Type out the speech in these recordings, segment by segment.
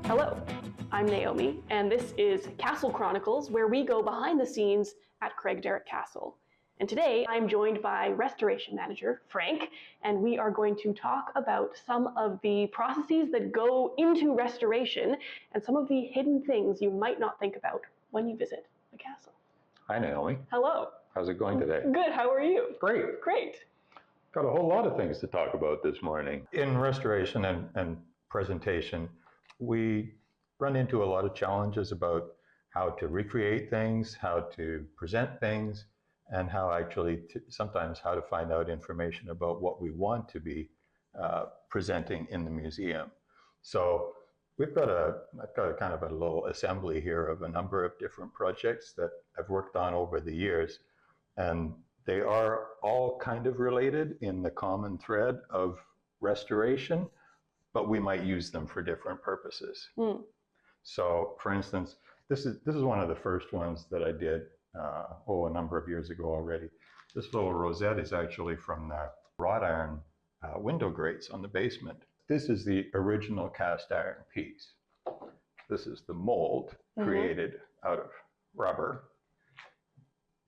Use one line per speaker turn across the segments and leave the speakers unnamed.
Hello, I'm Naomi, and this is Castle Chronicles, where we go behind the scenes at Craigdarroch Castle. And today I'm joined by Restoration Manager Frank, and we are going to talk about some of the processes that go into restoration and some of the hidden things you might not think about when you visit the castle.
Hi, Naomi.
Hello.
How's it going today?
Good, how are you?
Great.
Great.
Got a whole lot of things to talk about this morning. In restoration and presentation, we run into a lot of challenges about how to recreate things, how to present things, and how actually sometimes how to find out information about what we want to be presenting in the museum. So I've got a kind of a little assembly here of a number of different projects that I've worked on over the years, and they are all kind of related in the common thread of restoration, but we might use them for different purposes. So, for instance, this is one of the first ones that I did a number of years ago already. This little rosette is actually from the wrought iron window grates on the basement. This is the original cast iron piece. This is the mold created out of rubber.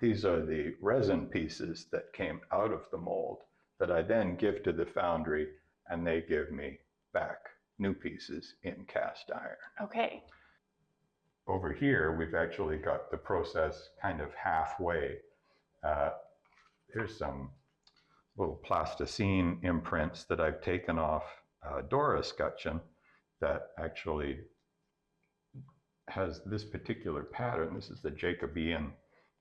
These are the resin pieces that came out of the mold that I then give to the foundry, and they give me back new pieces in cast iron.
Okay.
Over here, we've actually got the process kind of halfway. Here's some little plasticine imprints that I've taken off Dora scutcheon that actually has this particular pattern. This is the Jacobean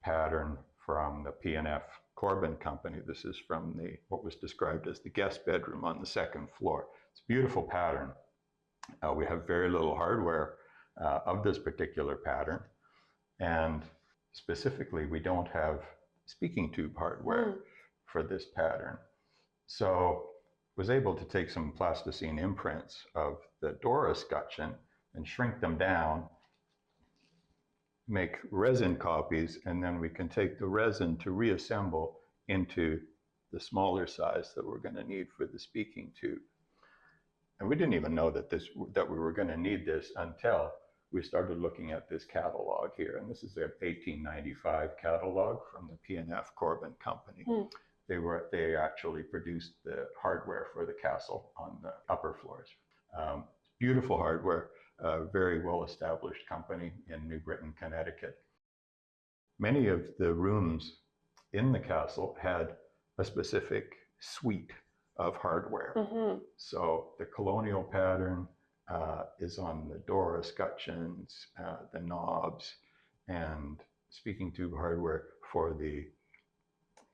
pattern from the P&F Corbin Company. This is from what was described as the guest bedroom on the second floor. It's a beautiful pattern. We have very little hardware of this particular pattern, and specifically we don't have speaking tube hardware for this pattern. So I was able to take some plasticine imprints of the Dora scutcheon and shrink them down, make resin copies, and then we can take the resin to reassemble into the smaller size that we're going to need for the speaking tube. And we didn't even know that we were going to need this until we started looking at this catalog here. And this is their 1895 catalog from the P&F Corbin Company. They actually produced the hardware for the castle on the upper floors. Beautiful hardware, very well-established company in New Britain, Connecticut. Many of the rooms in the castle had a specific suite of hardware. So the colonial pattern is on the Dora scutcheons, the knobs, and speaking tube hardware for the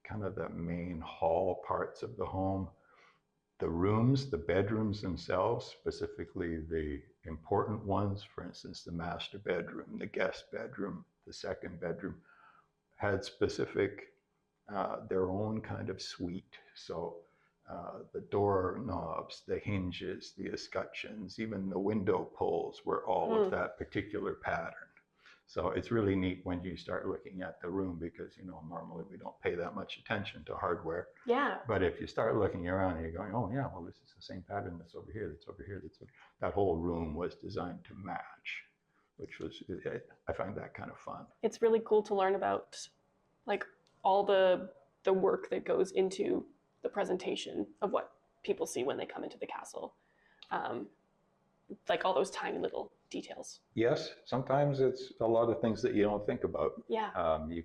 kind of the main hall parts of the home. The rooms, the bedrooms themselves, specifically the important ones, for instance, the master bedroom, the guest bedroom, the second bedroom, had specific, their own kind of suite. So the door knobs, the hinges, the escutcheons, even the window pulls were all of that particular pattern. So it's really neat when you start looking at the room, because normally we don't pay that much attention to hardware.
Yeah.
But if you start looking around and you're going, oh yeah, well this is the same pattern that's over here, that's over here, that whole room was designed to match, which was, I find that kind of fun.
It's really cool to learn about like all the work that goes into the presentation of what people see when they come into the castle. Like all those tiny little details.
Yes, sometimes it's a lot of things that you don't think about.
Yeah.
You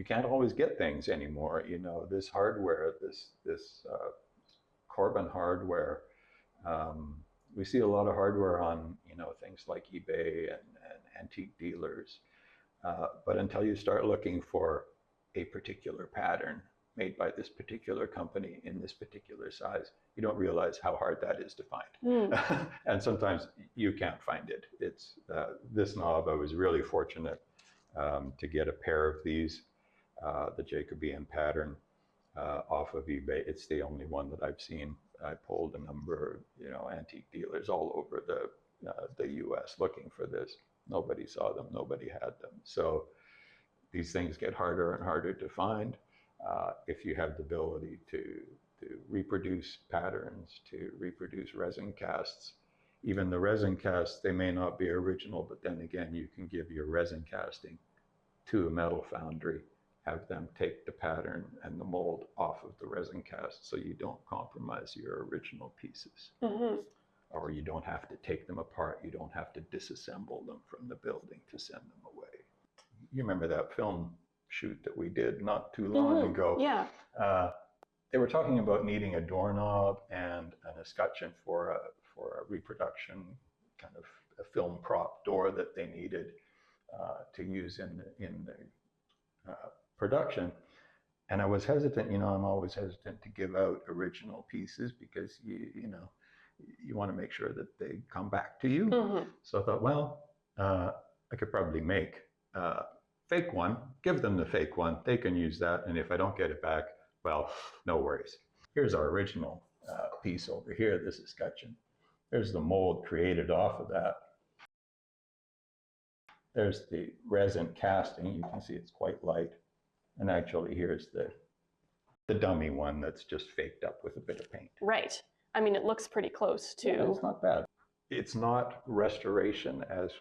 can't always get things anymore. This hardware, this Corbin hardware. We see a lot of hardware on things like eBay and antique dealers, but until you start looking for a particular pattern made by this particular company in this particular size, you don't realize how hard that is to find. And sometimes you can't find it. It's this knob, I was really fortunate to get a pair of these, the Jacobean pattern, off of eBay. It's the only one that I've seen. I pulled a number of antique dealers all over the US looking for this. Nobody saw them, nobody had them. So these things get harder and harder to find. If you have the ability to reproduce patterns, to reproduce resin casts, even the resin casts, they may not be original, but then again, you can give your resin casting to a metal foundry, have them take the pattern and the mold off of the resin cast so you don't compromise your original pieces. Or you don't have to take them apart, you don't have to disassemble them from the building to send them away. You remember that film shoot that we did not too long ago?
Yeah.
They were talking about needing a doorknob and an escutcheon for a reproduction kind of a film prop door that they needed to use in the production. And I was hesitant, I'm always hesitant to give out original pieces because you want to make sure that they come back to you. So I thought, well, I could probably make a fake one, give them the fake one, they can use that, and if I don't get it back, well, no worries. Here's our original piece over here, this escutcheon. There's the mold created off of that. There's the resin casting, you can see it's quite light. And actually here's the dummy one that's just faked up with a bit of paint.
Right. I mean, it looks pretty close to...
Yeah, it's not bad. It's not restoration as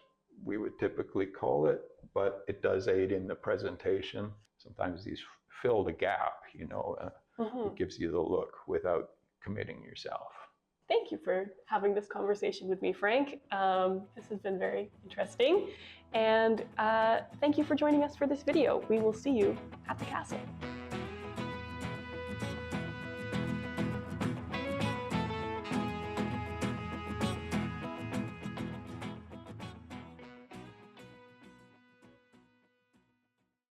we would typically call it, but it does aid in the presentation. Sometimes these fill the gap, it gives you the look without committing yourself.
Thank you for having this conversation with me, Frank. This has been very interesting. And thank you for joining us for this video. We will see you at the castle.